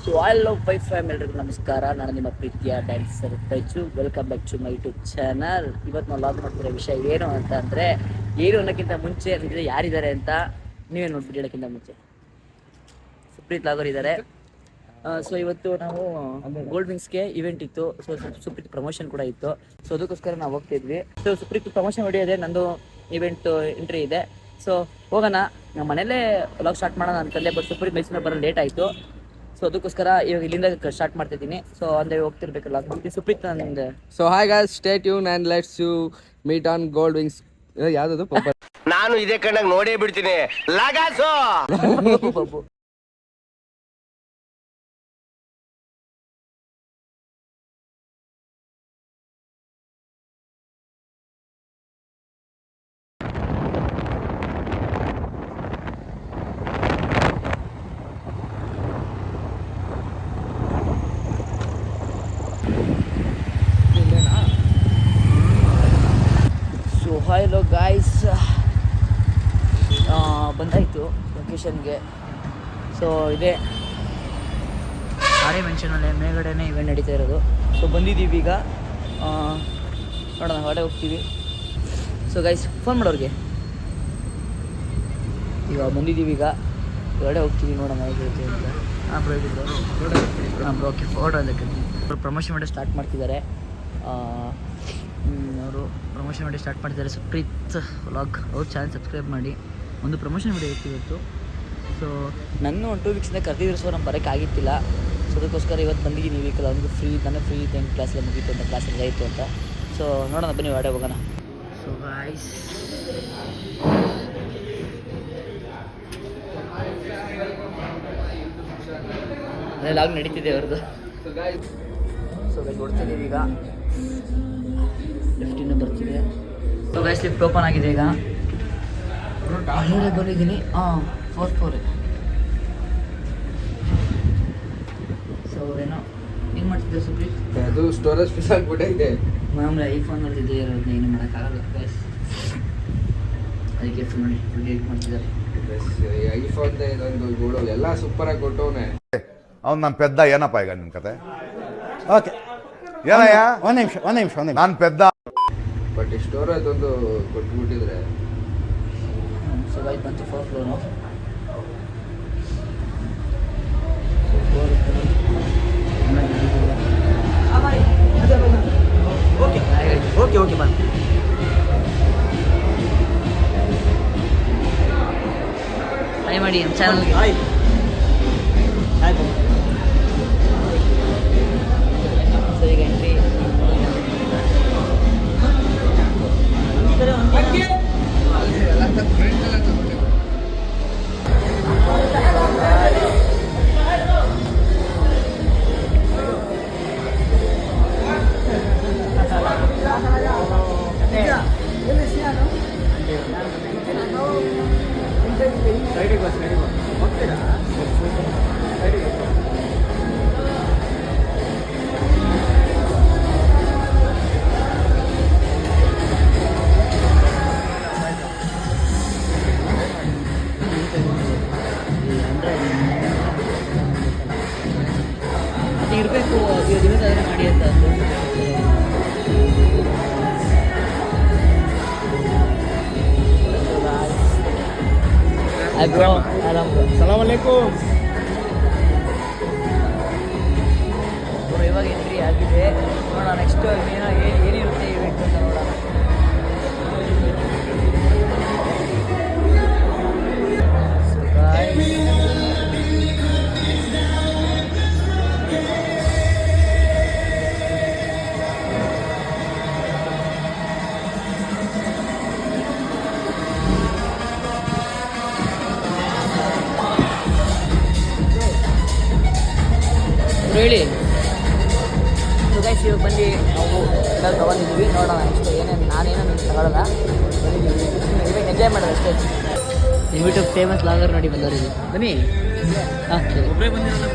So all love wife family ಎಲ್ರಿಗೂ ನಮಸ್ಕಾರ. ನಾನು ನಿಮ್ಮ ಪ್ರೀತಿಯ dancer Praju. Welcome back to my YouTube channel. ಇವತ್ತು ನಾವು ಲಾಗ್ ಮಾಡ್ತಿರೋ ವಿಷಯ ಏನು ಅಂತ ಅಂದರೆ, ಏನು ಅನ್ನೋಕ್ಕಿಂತ ಮುಂಚೆ ಅಂದರೆ ಯಾರಿದ್ದಾರೆ ಅಂತ ನೀವೇ ನೋಡ್ಬಿಟ್ಟು ಹೇಳೋಕ್ಕಿಂತ ಮುಂಚೆ ಸುಪ್ರೀತ್ ಲಾಗರ್ ಇದ್ದಾರೆ. ಸೊ ಇವತ್ತು ನಾವು ಗೋಲ್ಡ್ ವಿಂಗ್ಸ್ಗೆ ಇವೆಂಟ್ ಇತ್ತು. ಸೊ ಸುಪ್ರೀತ್ ಪ್ರಮೋಷನ್ ಕೂಡ ಇತ್ತು. ಸೊ ಅದಕ್ಕೋಸ್ಕರ ನಾವು ಹೋಗ್ತಿದ್ವಿ. ಸೊ ಸುಪ್ರೀತ್ ಪ್ರಮೋಷನ್ ವಿಡಿಯೋ ಇದೆ, ನಂದು ಇವೆಂಟ್ ಎಂಟ್ರಿ ಇದೆ. ಸೊ ಹೋಗೋಣ. ನಮ್ಮ ಮನೇಲೇ ವ್ಲಾಗ್ ಸ್ಟಾರ್ಟ್ ಮಾಡೋಣ ಅಂತಂದೆ, ಬಟ್ ಸುಪ್ರೀತ್ ಮೈಸೂರಲ್ಲಿ ಬರೋ ಲೇಟ್ ಆಯಿತು. ಸೊ ಅದಕ್ಕೋಸ್ಕರ ಇವಾಗ ಇಲ್ಲಿಂದ ಸ್ಟಾರ್ಟ್ ಮಾಡ್ತಿದ್ದೀನಿ. ಸೊ ಅಂದ್ರೆ ಹೋಗ್ತಿರ್ಬೇಕಲ್ಲ ಸುಪ್ರೀತ್ ನಂದು. So hi guys, stay tune and let's you meet on gold wings. ಯಾವ್ದು ನಾನು ಇದೇ ಕಣ್ಣಾಗ ನೋಡೇ ಬಿಡ್ತೀನಿ. ಲಗಾಸು ಸೊ ಹಲೋ ಗಾಯ್ಸ್, ಬಂದಾಯಿತು ಲೊಕೇಶನ್ಗೆ. ಸೊ ಇದೆ ಆರೇ ಮೆನ್ಷನಲ್ಲಿ ಮೇಲ್ಗಡೆನೇ ಇವೆಂಟ್ ನಡೀತಾ ಇರೋದು. ಸೊ ಬಂದಿದ್ದೀವಿ ಈಗ, ನೋಡೋಣ ಹೊರಡೆ ಹೋಗ್ತೀವಿ. ಸೊ ಗೈಸ್ ಫೋನ್ ಮಾಡೋರಿಗೆ, ಈಗ ಬಂದಿದ್ದೀವಿ, ಈಗ ಹೊರಡೆ ಹೋಗ್ತೀವಿ, ನೋಡೋಣ ಹೇಗಿರುತ್ತೆ ಅಂತ. ಹಾಂ ಬ್ರೋ, ಹೇಳಿದ್ರು. ಹಾಂ ಬ್ರೋ, ಓಕೆ, ಫೋಟೋ ಅದಕ್ಕೆ ಪ್ರಮೋಷನ್ ಮಾಡಿ ಸ್ಟಾರ್ಟ್ ಮಾಡ್ತಿದ್ದಾರೆ. ಅವರು ಪ್ರಮೋಷನ್ ವಿಡಿಯೋ ಸ್ಟಾರ್ಟ್ ಮಾಡ್ತಿದ್ದಾರೆ. ಸುಪ್ರೀತ್ ವ್ಲಾಗ್ ಅವ್ರ ಚಾನಲ್ ಸಬ್ಸ್ಕ್ರೈಬ್ ಮಾಡಿ. ಒಂದು ಪ್ರಮೋಷನ್ ವಿಡಿಯೋ ಇತ್ತು ಇವತ್ತು. ಸೊ ನನ್ನ 2 ವೀಕ್ಸಿಂದ ಕರೆದಿದ್ರು, ಸೊ ನಾನು ಬರೋಕ್ಕಾಗಿತ್ತಿಲ್ಲ. ಸೊ ಅದಕ್ಕೋಸ್ಕರ ಇವತ್ತು ಬಂದಿದ್ದೀನಿ. ಈ ವೀಕಲ್ಲಿ ಅವ್ನಿಗೆ ನನಗೆ ಫ್ರೀ ಟೈಮ್ ಕ್ಲಾಸೆಲ್ಲ ಮುಗೀತು ಅಂತ, ಕ್ಲಾಸ್ ಎಲ್ಲ ಆಯಿತು ಅಂತ. ಸೊ ನೋಡೋಣ, ಬನ್ನಿ ಹೊರಡೆ ಹೋಗೋಣ. ಸೊ ಗಾಯ್ಸ್, ಅದೇ ಲಾಗ್ ನಡೀತಿದೆ ಅವ್ರದ್ದು. ಸೊ ಗೈಸ್ ಹೊಡ್ತಿದ್ದೀವಿ ಈಗ. ಲಿಫ್ಟಿಂದ ಬರ್ತಿದೆ. ಸೊ ಗೈಸ್ ಲಿಫ್ಟ್ ಓಪನ್ ಆಗಿದೆ ಈಗ. ಅಲ್ಲೇ ಬಂದಿದ್ದೀನಿ. 4th floor. ಸೊ ಏನೋ ಏನು ಮಾಡ್ತಿದ್ದೆ ಸುಪ್ರೀತ್? ಅದು ಸ್ಟೋರೇಜ್ ಫಿಸ್ ಆಗ್ಬಿಟ್ಟೈತೆ. ಮಾಮೂಲಿ ಐಫೋನ್ ನೋಡ್ತಿದ್ದೆ, ಇರೋದನ್ನ ಏನು ಮಾಡೋಕ್ಕಾಗಲ್ಲ ಗೈಸ್. ಅದಕ್ಕೆ ಫುಲ್ ಎಡಿಟ್ ಮಾಡ್ತಿದ್ದಾರೆ. ಐಫೋನ್ ಇದೊಂದು ಗೋಳು ಎಲ್ಲ ಸೂಪರಾಗಿ ಕೊಟ್ಟವನೆ. ಅವ್ನು ನನ್ನ ಪೆದ್ದ. ಏನಪ್ಪ ಈಗ ನಿನ್ನ ಕತೆ? ಓಕೆ, ಏನಯ್ಯ? ಒಂದು ನಿಮಿಷ ನಾನು ಪೆದ್ದ. ಬಟ್ ಸ್ಟೋರೇಜ್ ಒಂದು ಕೊಟ್ಬಿಟ್ಟಿದ್ರೆ. ಸೊ ಗೈಸ್ ಬಂತು 4th ಫ್ಲೋರು. ಓಕೆ ಬನ್ನಿ. ಹಾಯ್ ಮಾಡಿ ನಮ್ಮ ಚಾನಲ್ಗೆ. ಸೊ ಈಗ ಎಂಟ್ರಿ. ಇರಬೇಕು ದಿವಸ ಮಾಡಿ ಅಂತ. ಸಲಾಮ್ ಅಲೈಕುಂ. ಇವಾಗ ಎಂಟ್ರಿ ಆಗಿದೆ. ನೋಡೋಣ ನೆಕ್ಸ್ಟ್ ಏನಿರುತ್ತೆ ಇವೆಂಟ್ ಅಂತ ನೋಡೋಣ. ಹೇಳಿ. ಸೊ ಗೈಸ್ ಇವಾಗ ಬಂದು ನಾವು ಎಲ್ಲ ತೊಗೊಂಡಿದ್ದೀವಿ. ನೋಡೋಣ ನೆಕ್ಸ್ಟ್ ಏನೇನು. ನಾನೇನು ತಗೊಳ್ಳಲ್ಲ, ಬಂದಿದ್ದೀವಿ ಇವಾಗ ಎಂಜಾಯ್ ಮಾಡೋದು ಅಷ್ಟೇ. ಯೂಟ್ಯೂಬ್ ಫೇಮಸ್ ಲಾಗರ್ ನೋಡಿ ಬಂದವರಿಗೆ ಬನ್ನಿ. ಹಾಂ ಸರಿ, ಒಬ್ಬರೇ ಬಂದಿರಲ್ಲ.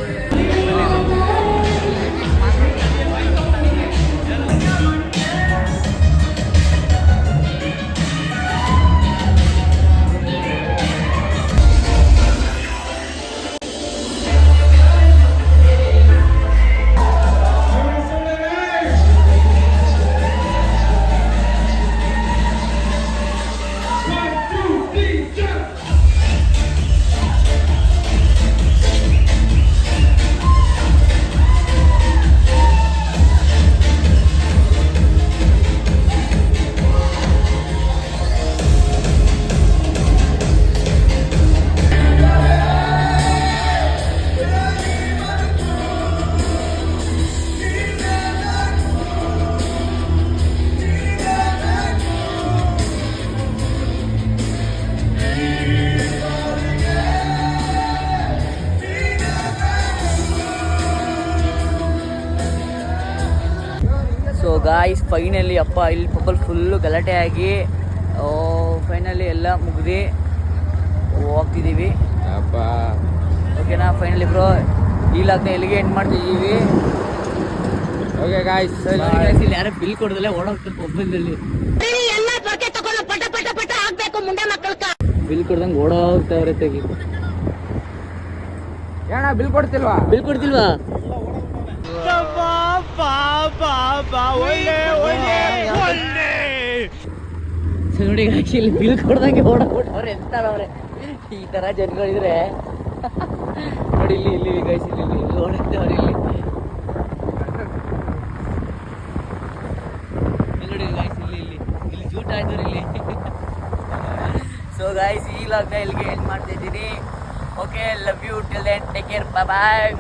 ಗಾಯ್ಸ್ ಫೈನಲಿ ಅಪ್ಪ ಇಲ್ಲಿ ಪಪ್ಪಲ್ ಫುಲ್ಲು ಗಲಾಟೆ ಆಗಿ ಫೈನಲಿ ಎಲ್ಲ ಮುಗ್ದು ಹೋಗ್ತಿದ್ದೀವಿ. ಅಪ್ಪ ಓಕೆನಾ ಫೈನಲಿ ಬ್ರೋ ಈ ಲಾಗ್ನ ಎಲ್ಲಿಗೆ ಎಂಡ್ ಮಾಡ್ತಿದ್ದೀವಿ. ಓಕೆ ಗಾಯ್ಸ್, ಇಲ್ಲಿ ಯಾರೋ ಬಿಲ್ ಕೊಡದಲ್ಲೇ ಓಡೋಗ್ತಾರೆ ಮೊಬೈಲಲ್ಲಿ. ಬಿಲ್ ಕೊಡ್ದಂಗೆ ಓಡೋಗ್ತಾವ್ರೆ ತೆಗಿ. ಏನ ಬಿಲ್ ಕೊಡ್ತಿಲ್ವಾ? ಬಿಲ್ ಕೊಡ್ತಿಲ್ವಾ? ಸೊ ನೋಡಿ ಇಲ್ಲಿ ಬಿಲ್ ಕೊಡ್ದಂಗೆ ಓಡೋಗ್ಬಿಟ್ಟವ್ರೆ ಎಂತಾಡವ್ರೆ ಈ ತರ ಜನಗಳಿದ್ರೆ. ನೋಡಿ ಇಲ್ಲಿ ಗೈಸ್ ಇಲ್ಲಿ ಓಡಾಡ್ತವ್ರೆ ಇಲ್ಲಿ ನೋಡಿ ಗೈಸ್ ಇಲ್ಲಿ ಜೂಟ್ ಆಯ್ತವ್ರೆ ಇಲ್ಲಿ. ಸೊ ಗೈಸ್ ಈ ಲಾಗ್ನ ಇಲ್ಲಿಗೆ ಎಂಡ್ ಮಾಡ್ತಾ ಇದ್ದೀನಿ. Okay, love you till then, take care, bye bye.